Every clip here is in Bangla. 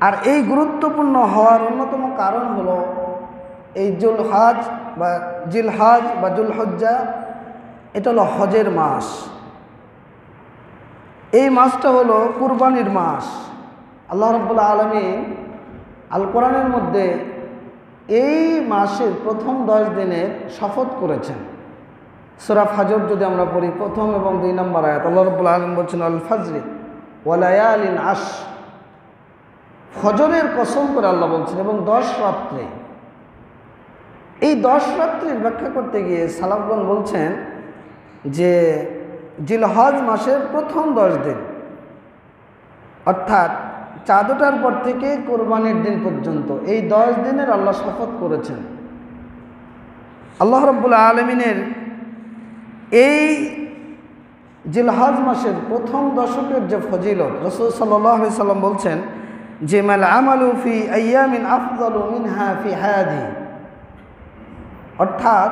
আর এই গুরুত্বপূর্ণ হওয়ার অন্যতম কারণ হলো এই জিলহজ বা জুলহজ্জা, এটা হলো হজের মাস। এই মাসটা হলো কুরবানির মাস। আল্লাহ রাব্বুল আলামিন আল কোরআনের মধ্যে এই মাসের প্রথম 10 দিনের শপথ করেছেন। সূরা ফাজর যদি আমরা পড়ি, প্রথম এবং 2 নম্বর আয়াত, আল্লাহ রাব্বুল আলামিন বলছেন আল ফাজরি ওয়া লায়ালিন আশ, ফজরের কসম করে আল্লাহ বলছেন, এবং 10 রাত্রে। এই 10 রাত্রির ব্যাখ্যা করতে গিয়ে সালাফগণ বলছেন যে জিলহজ মাসের প্রথম 10 দিন, অর্থাৎ চাঁদ ওঠার পর থেকে কোরবানির দিন পর্যন্ত এই 10 দিনের আল্লাহ শপথ করেছেন। আল্লাহ রাব্বুল আলামিনের এই জিলহজ মাসের প্রথম দশকের যে ফজিলত, রাসূল সাল্লাল্লাহু আলাইহি সাল্লাম বলছেন যে মাল আমালু ফি আইয়ামিন আফযালু মিনহা ফি হাদি, অর্থাৎ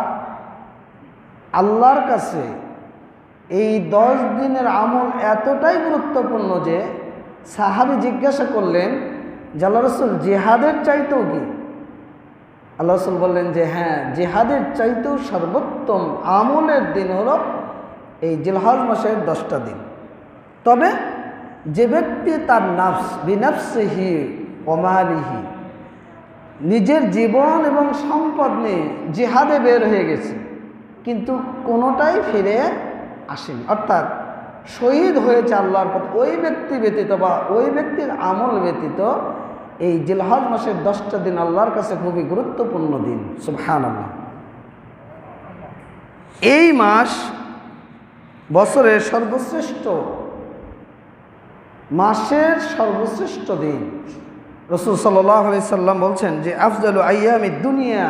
আল্লাহর কাছে এই 10 দিনের আমল এতটাই গুরুত্বপূর্ণ যে সাহাবী জিজ্ঞাসা করলেন যে আল্লাহ রাসূল, জিহাদের চাইতেও কি? আল্লাহ রাসূল বললেন যে হ্যাঁ, জিহাদের চাইতেও সর্বোত্তম আমলের দিন হলো এই জিলহজ মাসের 10টা দিন। তবে যে ব্যক্তি তার নাফস বিনাফসিহি ওয়া মালিহি, নিজের জীবন এবং সম্পদ নিয়ে জিহাদে বের হয়ে গেছে কিন্তু কোনোটাই ফিরে আসেনি, অর্থাৎ শহীদ হয়েছে আল্লাহর পথে, ওই ব্যক্তি ব্যতীত বা ওই ব্যক্তির আমল ব্যতীত এই জিলহজ মাসের 10টা দিন আল্লাহর কাছে খুবই গুরুত্বপূর্ণ দিন। সুবহানাল্লাহ। এই মাস বছরের সর্বশ্রেষ্ঠ মাসের সর্বশ্রেষ্ঠ দিন। রাসূল সাল্লাল্লাহু আলাইহি সাল্লাম বলছেন যে আফজালু আইয়ামিদ দুনিয়া,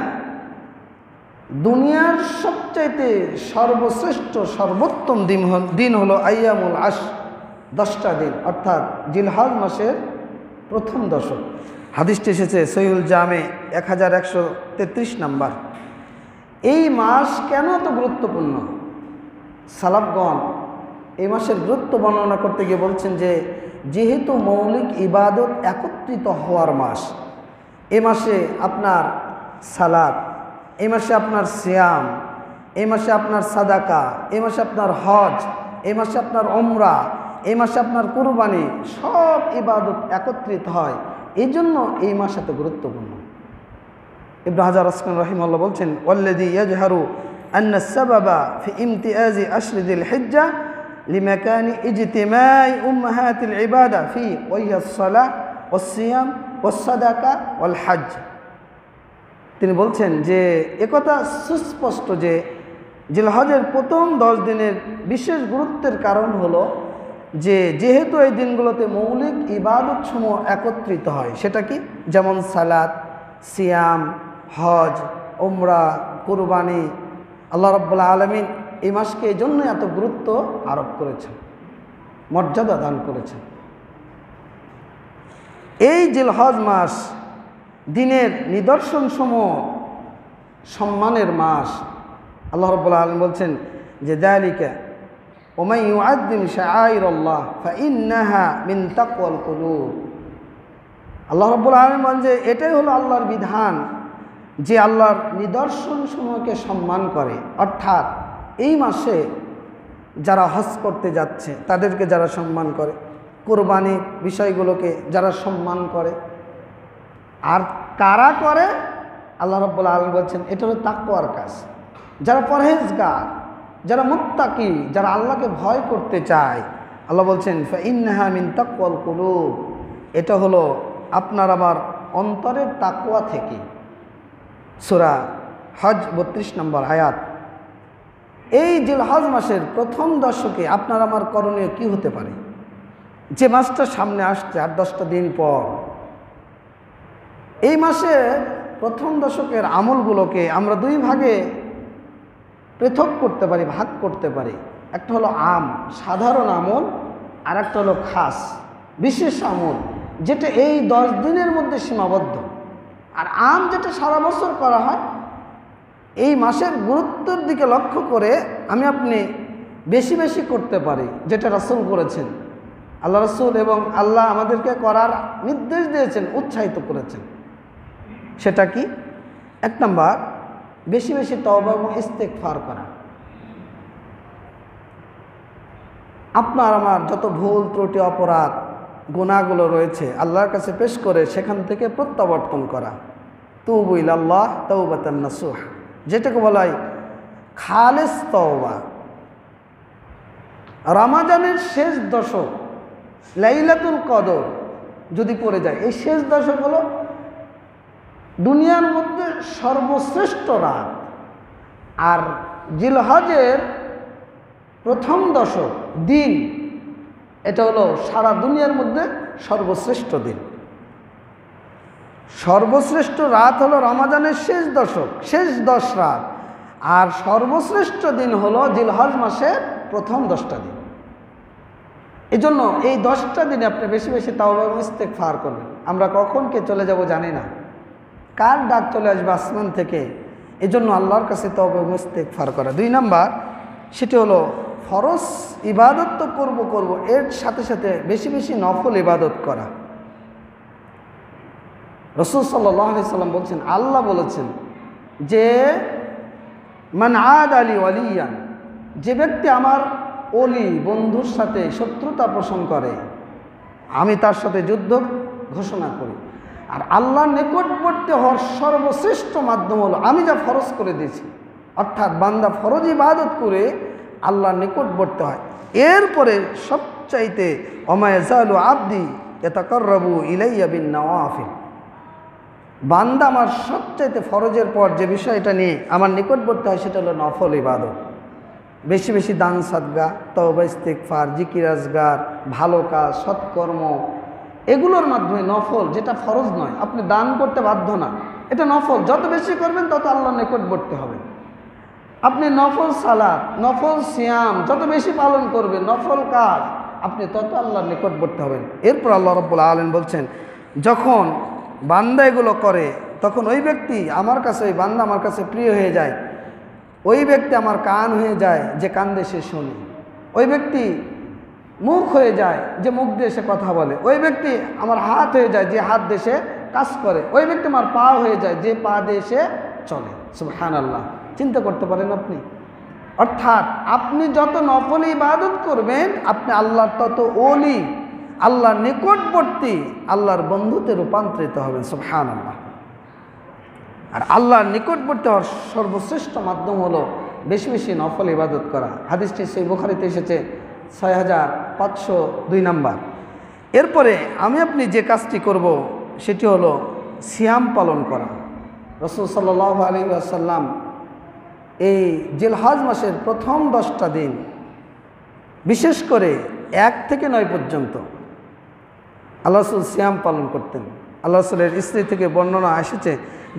দুনিয়ার সবচাইতে সর্বশ্রেষ্ঠ সর্বোত্তম দিন হলো আইয়ামুল আশ, 10টা দিন, অর্থাৎ জিলহজ মাসের প্রথম দশক। হাদিসটি এসেছে সহিহুল জামে 1133 নম্বর। এই মাস কেন এত গুরুত্বপূর্ণ? সালাফগণ এই মাসের গুরুত্ব বর্ণনা করতে গিয়ে বলছেন যে যেহেতু মৌলিক ইবাদত একত্রিত হওয়ার মাস, এ মাসে আপনার সালাত, এই মাসে আপনার সিয়াম, এই মাসে আপনার সাদাকা, এই মাসে আপনার হজ, এই মাসে আপনার উমরা, এই মাসে আপনার কুরবানি, সব ইবাদত একত্রিত হয়। এই জন্য এই মাস এত গুরুত্বপূর্ণ। ইবনে হাজার আসকালানি রাহিমাহুল্লাহ বলছেন ওয়াল্লাযী ইয়াজহারু আন্না সাবাবা ফি ইমতিয়াজি আশরি যিল হিজ্জা লিমাকানি ইজতিমাই উম্মাহাতিল ইবাদা ফি ওয়াহিয়াস সালাহ ওয়াস সিয়াম ওয়াস সাদাকা ওয়াল হজ। তিনি বলছেন যে একথা সুস্পষ্ট যে জিলহজের প্রথম 10 দিনের বিশেষ গুরুত্বের কারণ হলো যে যেহেতু এই দিনগুলোতে মৌলিক ইবাদত সমূহ একত্রিত হয়। সেটা কি? যেমন সালাত, সিয়াম, হজ, উমরা, কুরবানি। আল্লাহ রাব্বুল আলামিন এই মাসকে এই জন্য এত গুরুত্ব আরোপ করেছেন, মর্যাদা দান করেছেন। এই জিলহজ মাস দিনের নিদর্শন সমূহ সম্মানের মাস। আল্লাহ রাব্বুল আলামিন বলছেন যে যালিকা ওমান ইউআযযিম শাআইরাল্লাহ ফাইন্নাহা মিন তাকওয়াল কুলুব। আল্লাহ রাব্বুল আলামিন বলেন যে এটাই হলো আল্লাহর বিধান, যে আল্লাহর নিদর্শন সমূহকে সম্মান করে। অর্থাৎ এই মাসে যারা হজ করতে যাচ্ছে তাদেরকে যারা সম্মান করে, কুরবানির বিষয়গুলোকে যারা সম্মান করে, আর কারা করে? আল্লাহ রাব্বুল আলামিন বলছেন এটা হলো তাকওয়ার কাজ। যারা পরহেজগার, যারা মুত্তাকি, যারা আল্লাহকে ভয় করতে চায়, আল্লাহ বলছেন ফাইন্নাহা মিন তাকওয়াল কুলুব, এটা হলো আপনার আমার অন্তরের তাকওয়া থেকে। সূরা হজ 32 নম্বর আয়াত। এই জিলহজ মাসের প্রথম দশকে আপনার আমার করণীয় কি হতে পারে? যে মাসটা সামনে আসছে আর 10টা দিন পর, এই মাসে প্রথম দশকের আমলগুলোকে আমরা 2 ভাগে পৃথক করতে পারি, ভাগ করতে পারি। একটা হলো আম, সাধারণ আমল, আর একটা হলো খাস, বিশেষ আমল, যেটা এই 10 দিনের মধ্যে সীমাবদ্ধ। আর আম যেটা সারা বছর করা হয়, এই মাসের গুরুত্বের দিকে লক্ষ্য করে আমি আপনি বেশি বেশি করতে পারি, যেটা রাসূল করেছেন। আল্লাহ রসুল এবং আল্লাহ আমাদেরকে করার নির্দেশ দিয়েছেন, উৎসাহিত করেছেন। সেটা কি? 1 নাম্বার, বেশি বেশি তওবা এবং ইস্তেগফার করা। আপনার আমার যত ভুল ত্রুটি অপরাধ গুনাহগুলো রয়েছে আল্লাহর কাছে পেশ করে সেখান থেকে প্রত্যাবর্তন করা। তুবু ইলাল্লাহ তাওবাতান নাসুহ, যেটাকে বলা হয় খালেস তওবা। রমাজানের শেষ দশক লাইলাতুল কদর যদি পড়ে যায়, এই শেষ দশক হলো দুনিয়ার মধ্যে সর্বশ্রেষ্ঠ রাত। আর জিলহজের প্রথম দশক দিন, এটা হলো সারা দুনিয়ার মধ্যে সর্বশ্রেষ্ঠ দিন। সর্বশ্রেষ্ঠ রাত হলো রমাজানের শেষ দশক, শেষ 10 রাত। আর সর্বশ্রেষ্ঠ দিন হলো জিলহজ মাসের প্রথম 10টা দিন। এই জন্য এই 10টা দিনে আপনি বেশি বেশি তাওবা এবং ইস্তেগফার করবেন। আমরা কখন কে চলে যাব জানি না, কার ডাক চলে আসবে আসমান থেকে। এই জন্য আল্লাহর কাছে তাওবা এবং ইস্তেগফার করা। 2 নাম্বার, সেটি হলো ফরজ ইবাদত তো করব, এর সাথে সাথে বেশি বেশি নফল ইবাদত করা। রাসূল সাল্লাল্লাহু আলাইহি সাল্লাম বলছেন, আল্লাহ বলেছেন যে মান আদ আলী ওয়ালিয়ান, যে ব্যক্তি আমার ওলি বন্ধুর সাথে শত্রুতা পোষণ করে আমি তার সাথে যুদ্ধ ঘোষণা করি। আর আল্লাহর নিকটবর্তী হওয়ার সর্বশ্রেষ্ঠ মাধ্যম হলো আমি যা ফরজ করে দিয়েছি, অর্থাৎ বান্দা ফরজ ইবাদত করে আল্লাহর নিকটবর্তী হয়। এরপরে সবচাইতে ওমা ইয়াজালু আবদি ইয়াতাকাররাবু ইলাইয়া বিন নওয়াফিল, বান্দা আমার সবচাইতে ফরজের পর যে বিষয়টা নিয়ে আমার নিকটবর্তী হয় সেটা হলো নফল ইবাদত। বেশি বেশি দান সাদগা, তওবা ইস্তেগফার, জিকির আজগার, ভালো কাজ, সৎকর্ম, এগুলোর মাধ্যমে নফল, যেটা ফরজ নয়, আপনি দান করতে বাধ্য না, এটা নফল। যত বেশি করবেন তত আল্লাহর নিকটবর্তী হবেন। আপনি নফল সালাত, নফল সিয়াম যত বেশি পালন করবেন, নফল কাজ, আপনি তত আল্লাহর নিকটবর্তী হবেন। এরপর আল্লাহ রাব্বুল আলামিন বলছেন, যখন বান্দা এগুলো করে তখন ওই ব্যক্তি আমার কাছে, ওই বান্দা আমার কাছে প্রিয় হয়ে যায়। ওই ব্যক্তি আমার কান হয়ে যায় যে কান দিয়ে সে শোনে, ওই ব্যক্তি মুখ হয়ে যায় যে মুখ দিয়ে সে কথা বলে, ওই ব্যক্তি আমার হাত হয়ে যায় যে হাত দিয়ে সে কাজ করে, ওই ব্যক্তি আমার পা হয়ে যায় যে পা দিয়ে সে চলে। সুবহানাল্লাহ, চিন্তা করতে পারেন আপনি? অর্থাৎ আপনি যত নফল ইবাদত করবেন আপনি আল্লাহর তত ওলি, আল্লাহর নিকটবর্তী, আল্লাহর বন্ধুতে রূপান্তরিত হবেন। সুবহানাল্লাহ। আর আল্লাহর নিকটবর্তী হওয়ার সর্বশ্রেষ্ঠ মাধ্যম হলো বেশি বেশি নফল ইবাদত করা। হাদিসটি সহিহ বুখারীতে এসেছে 6502 নাম্বার। এরপরে আমি আপনি যে কাজটি করব সেটি হলো সিয়াম পালন করা। রাসূল সাল্লাল্লাহু আলাইহি ওয়াসাল্লাম এই জিলহজ মাসের প্রথম 10টা দিন, বিশেষ করে 1 থেকে 9 পর্যন্ত আল্লাহ রাসূল সিয়াম পালন করতেন। আল্লাহ রাসূলের স্ত্রী থেকে বর্ণনা এসেছে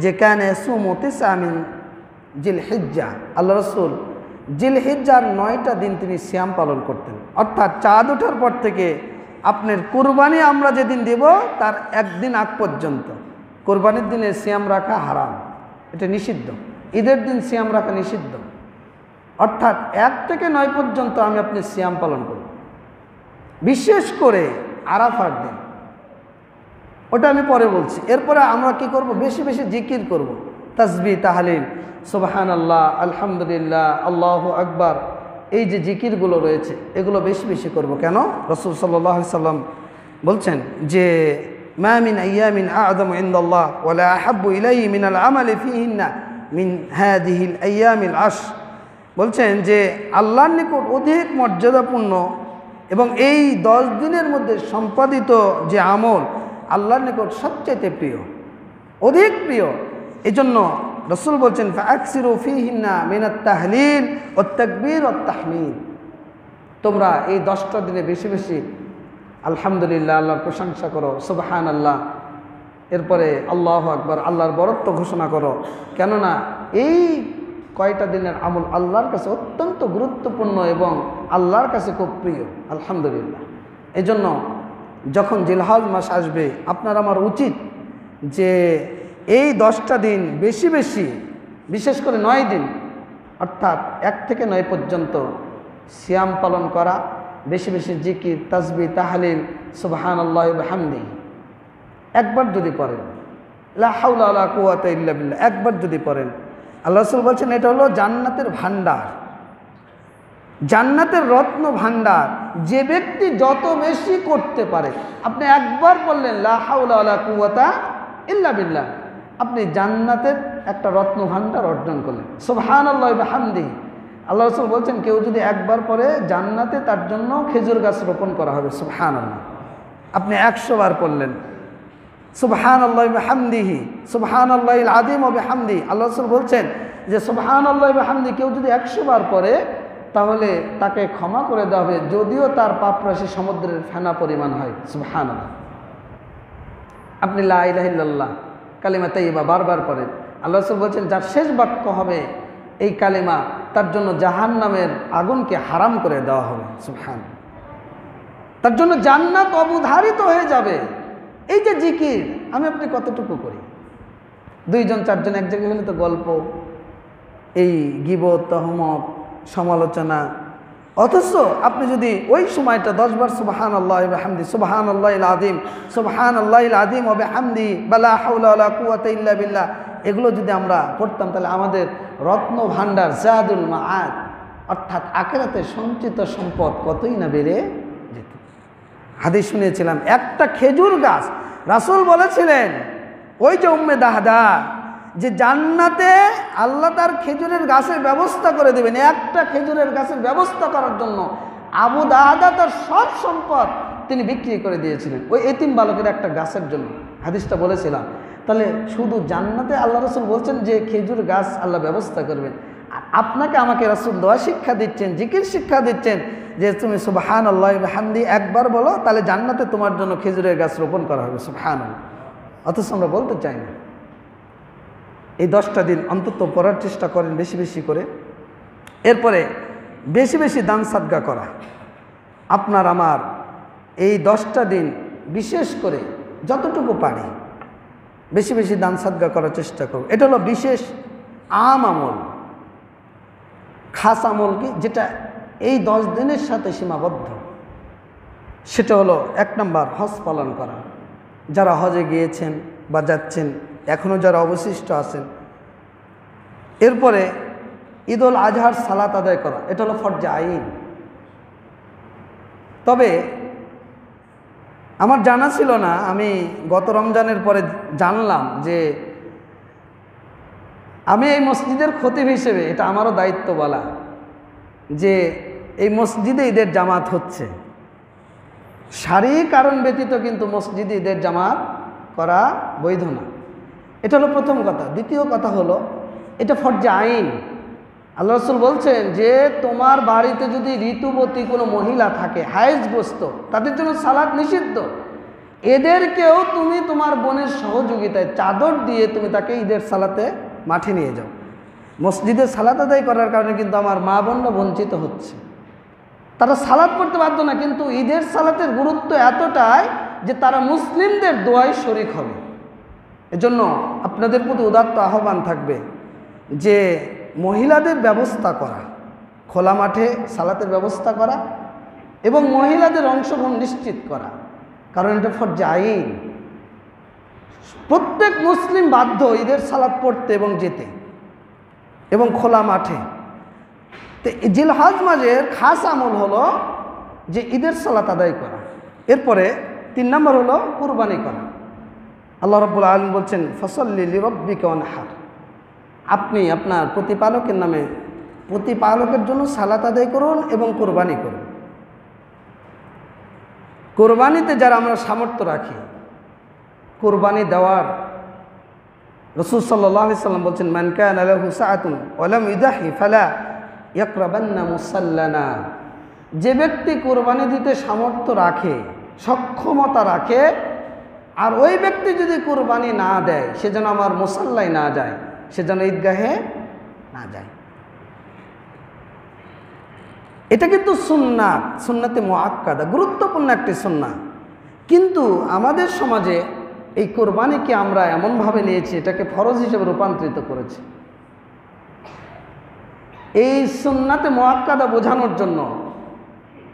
যে কানা ইয়াসুমু তিসআ মিন জিলহিজ্জা, আল্লাহ রাসূল জিলহিজ্জার 9টা দিন তিনি সিয়াম পালন করতেন। অর্থাৎ চাঁদ ওঠার পর থেকে আপনার কুরবানি আমরা যেদিন দেব তার 1 দিন আগ পর্যন্ত কুরবানির দিনে সিয়াম রাখা হারাম, এটা নিষিদ্ধ। ঈদের দিন সিয়াম রাখা নিষিদ্ধ। অর্থাৎ 1 থেকে 9 পর্যন্ত আমি আপনি সিয়াম পালন করব। বিশেষ করে আরাফার দিন, ওটা আমি পরে বলছি। এরপরে আমরা কি করব? বেশি বেশি জিকির করব, তাসবিহ, তাহলিল, সুবহানাল্লাহ, আলহামদুলিল্লাহ, আল্লাহু আকবার, এই যে জিকিরগুলো রয়েছে এগুলো বেশি বেশি করব। কেন? রাসূল সাল্লাল্লাহু আলাইহি সাল্লাম বলছেন যে মা মিন আইয়ামিন আ'যামু ইনদাল্লাহ ওয়া লা আহাব্বু ইলাইহি মিনাল আমালি ফীহিন্না মিন হাদিহিল আইয়ামিল আশর, বলছেন যে আল্লাহর নিকট অধিক মর্যাদাপূর্ণ এবং এই 10 দিনের মধ্যে সম্পাদিত যে আমল আল্লাহর নিকট সবচেয়ে প্রিয়, অধিক প্রিয়। এই জন্য রাসূল বলছেন ফাআকসিরু ফীহিন্না মিনাত তাহলিল ওয়াত তাকবীর ওয়াত তাহমিদ, তোমরা এই 10টা দিনে বেশি বেশি আলহামদুলিল্লাহ, আল্লাহর প্রশংসা করো, সুবহানাল্লাহ, এরপরে আল্লাহু আকবার, আল্লাহর বরত্ব ঘোষণা করো। কেননা এই কয়টা দিনের আমল আল্লাহর কাছে অত্যন্ত গুরুত্বপূর্ণ এবং আল্লাহর কাছে খুব প্রিয়। আলহামদুলিল্লাহ। এই জন্য যখন জিলহজ মাস আসবে আপনার আমার উচিত যে এই 10টা দিন বেশি বেশি, বিশেষ করে 9 দিন অর্থাৎ 1 থেকে 9 পর্যন্ত সিয়াম পালন করা বেশি বেশি জিকির, তাসবিহ, তাহলিল, সুবহানাল্লাহ ওয়া বিহামদিহি একবার যদি পড়েন, লা হাওলা ওয়ালা কুওয়াতা ইল্লা বিল্লাহ একবার যদি পড়েন, আল্লাহ রাসূল বলছেন এটা হলো জান্নাতের ভান্ডার, জান্নাতের রত্ন ভান্ডার। যে ব্যক্তি যত বেশি করতে পারে, আপনি একবার বললেন লা হাওলা ওয়ালা কুওয়াতা ইল্লা বিল্লাহ, আপনি জান্নাতের একটা রত্ন ভান্ডার অর্জন করলেন। সুবহানাল্লাহ ওয়া বিহামদিহি, আল্লাহ রাসূল বলছেন কেউ যদি একবার পরে জান্নাতে তার জন্য খেজুর গাছ রোপণ করা হবে। সুবহানাল্লাহ, আপনি 100 বার পড়লেন সুবহানাল্লাহ ওয়া বিহামদিহি, সুবহানাল্লাহিল আযীম ওয়া বিহামদিহি। আল্লাহ রাসূল বলছেন যে সুবহানাল্লাহ ওয়া বিহামদিহি কেউ যদি 100 বার পড়ে তাহলে তাকে ক্ষমা করে দেওয়া হবে, যদিও তার পাপরাশি সমুদ্রের ফেনা পরিমাণ হয়। সুবহানাল্লাহ। আপনি লা ইলাহা ইল্লাল্লাহ কালিমা তাইয়্যিবা বারবার পড়েন, আল্লাহ রাসূল বলছেন যার শেষ বাক্য হবে এই কালিমা, তার জন্য জাহান্নামের আগুনকে হারাম করে দেওয়া হবে। সুবহানাল্লাহ, তার জন্য জান্নাত অবধারিত হয়ে যাবে। এই যে জিকির আমি আপনি কতটুকু করি? 2 জন 4 জন এক জায়গায় হলে তো গল্প, এই গীবত, তহমত, সমালোচনা। অথচ আপনি যদি ওই সময়টা 10 বার সুবহানাল্লাহ ওয়া বিহামদিহি, সুবহানাল্লাহিল আযীম, সুবহানাল্লাহিল আযীম ওয়া বিহামদিহি, লা হাওলা ওয়ালা কুওয়াতা ইল্লা বিল্লাহ এগুলো যদি আমরা পড়তাম, তাহলে আমাদের রত্ন ভান্ডার জাদুল মাআদ অর্থাৎ আখিরাতে সঞ্চিত সম্পদ কতই না বেড়ে যেত। হাদিস শুনিয়েছিলাম, একটা খেজুর গাছ, রাসূল বলেছিলেন ওই যে উম্মে দাহদা, যে জান্নাতে আল্লাহ তার খেজুরের গাছের ব্যবস্থা করে দেবেন। একটা খেজুরের গাছের ব্যবস্থা করার জন্য আবু দাহদা তার সব সম্পদ তিনি বিক্রি করে দিয়েছিলেন ওই এতিম বালকের একটা গাছের জন্য। হাদিসটা বলেছিলাম। তাহলে শুধু জান্নাতে আল্লাহ রাসূল বলছেন যে খেজুর গাছ আল্লাহ ব্যবস্থা করবেন, আপনাকে আমাকে রাসূল দোয়া শিক্ষা দিচ্ছেন, জিকির শিক্ষা দিচ্ছেন যে তুমি সুবহানাল্লাহি ওয়া বিহামদিহি একবার বলো, তাহলে জান্নাতে তোমার জন্য খেজুরের গাছ রোপণ করা হবে। সুবহানাল্লাহ। অথচ আমরা বলতে চাই না। এই 10টা দিন অন্তত পড়ার চেষ্টা করেন বেশি বেশি করে। এরপরে বেশি বেশি দান সাদকা করা। আপনার আমার এই 10টা দিন বিশেষ করে যতটুকু পারি বেশি বেশি দান সাদকা করার চেষ্টা করব। এটা হলো বিশেষ আম আমল। খাস আমল কি, যেটা এই 10 দিনের সাথে সীমাবদ্ধ, সেটা হলো 1 নম্বর হজ পালন করা। যারা হজে গিয়েছেন বা যাচ্ছেন, এখনও যারা অবশিষ্ট আছেন, এরপরে ঈদুল আজহার সালাত আদায় করা, এটা হলো ফরজে আইন। তবে আমার জানা ছিল না, আমি গত রমজানের পরে জানলাম যে আমি এই মসজিদের খতিব হিসেবে এটা আমারও দায়িত্ব বলা যে এই মসজিদে ঈদের জামাত হচ্ছে। সারি কারণ ব্যতীত কিন্তু মসজিদে ঈদের জামাত করা বৈধ না। এটা হলো প্রথম কথা। দ্বিতীয় কথা হলো এটা ফরজে আইন। আল্লাহ রাসূল বলছেন যে তোমার বাড়িতে যদি ঋতুবতী কোনো মহিলা থাকে, হায়েজগ্রস্ত, তাদের জন্য সালাত নিষিদ্ধ। এদেরকেও তুমি তোমার বোনের সহযোগিতায় চাদর দিয়ে তুমি তাকে ঈদের সালাতে মাঠে নিয়ে যাও। মসজিদে সালাত আদায় করার কারণে কিন্তু আমার মা বোনরা বঞ্চিত হচ্ছে। তারা সালাত পড়তে বাধ্য না, কিন্তু ঈদের সালাতের গুরুত্ব এতটাই যে তারা মুসলিমদের দোয়ায় শরীক হবে। এজন্য আপনাদের প্রতি উদাত্ত আহ্বান থাকবে যে মহিলাদের ব্যবস্থা করা, খোলা মাঠে সালাতের ব্যবস্থা করা এবং মহিলাদের অংশগ্রহণ নিশ্চিত করা, কারণ এটা ফরজে আইন। প্রত্যেক মুসলিম বাধ্য ঈদের সালাত পড়তে এবং যেতে এবং খোলা মাঠে। তো জিলহজ মাসের খাস আমল হলো যে ঈদের সালাত আদায় করা। এরপরে 3 নম্বর হলো কুরবানি করা। আল্লাহ রাব্বুল আলামিন বলছেন ফসল্লি লিরাব্বিকা ওয়ানহার, আপনি আপনার প্রতিপালকের নামে প্রতিপালকের জন্য সালাত আদায় করুন এবং কুরবানি করুন। কুরবানিতে যারা আমরা সামর্থ্য রাখি, কুরবানি দেওয়ার রাসূল সাল্লাল্লাহু আলাইহি সাল্লাম বলছেন মান কানা লাহু সাআতুন ওয়া লাম ইউদাহি ফালা ইয়াকরাবান্না মুসাল্লানা। যে ব্যক্তি কুরবানি দিতে সামর্থ্য রাখে, সক্ষমতা রাখে, আর ওই ব্যক্তি যদি কুরবানি না দেয়, সে যেন আমার মুসাল্লায় না যায়, সে যেন ঈদগাহে না যায়। এটা কিন্তু সুন্নাত, সুন্নাতে মুআক্কাদা, গুরুত্বপূর্ণ একটি সুন্নাত। কিন্তু আমাদের সমাজে এই কুরবানিকে আমরা এমনভাবে নিয়েছি, এটাকে ফরজ হিসেবে রূপান্তরিত করেছি। এই সুন্নাতে মুআক্কাদা বোঝানোর জন্য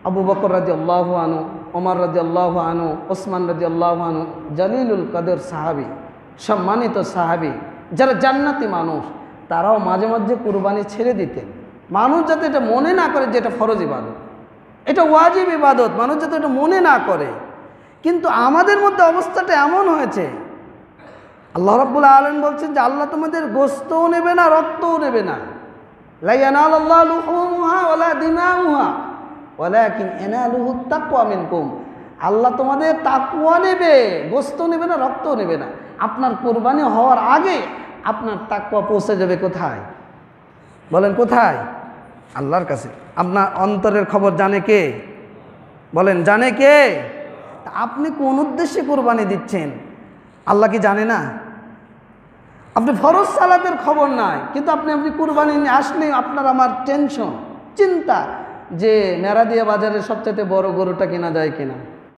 আবু বকর রাদিয়াল্লাহু আনহু, ওমর রাদিয়াল্লাহু আনহু, ওসমান রাদিয়াল্লাহু আনহু, জালিলুল কদর সাহাবী, সম্মানিত সাহাবী, যারা জান্নাতি মানুষ, তারাও মাঝে মাঝে কুরবানি ছেড়ে দিতেন। মানুষ যাতে এটা মনে না করে যে এটা ফরজ ইবাদত, এটা ওয়াজিব ইবাদত, মানুষ যাতে এটা মনে না করে। কিন্তু আমাদের মধ্যে অবস্থাটা এমন হয়েছে, আল্লাহ রাব্বুল আলামিন বলছেন যে আল্লাহ তোমাদের গোশতও নেবে না, রক্তও নেবে না। লা ইয়ানালুল্লাহু লুহুমুহা ওয়ালা দিমাউহা ওয়ালাকিন ইয়ানালুহুত তাকওয়া মিনকুম। আল্লাহ তোমাদের তাকওয়া নেবে, গোশত নেবে না, রক্তও নেবে না। আপনার কুরবানি হওয়ার আগে আপনার তাকওয়া পৌঁছে যাবে কোথায়? বলেন কোথায়? আল্লাহর কাছে। আপনার অন্তরের খবর জানে কে? বলেন জানে কে? আপনি কোন উদ্দেশ্যে কুরবানি দিচ্ছেন আল্লাহ কি জানে না? আপনি ফরজ সালাতের খবর নাই, কিন্তু আপনি কুরবানি নিয়ে আসলে আপনার আমার টেনশন, চিন্তা যে মেরাদিয়া বাজারের সবচেয়ে বড় গরুটা কেনা যায় কিনা।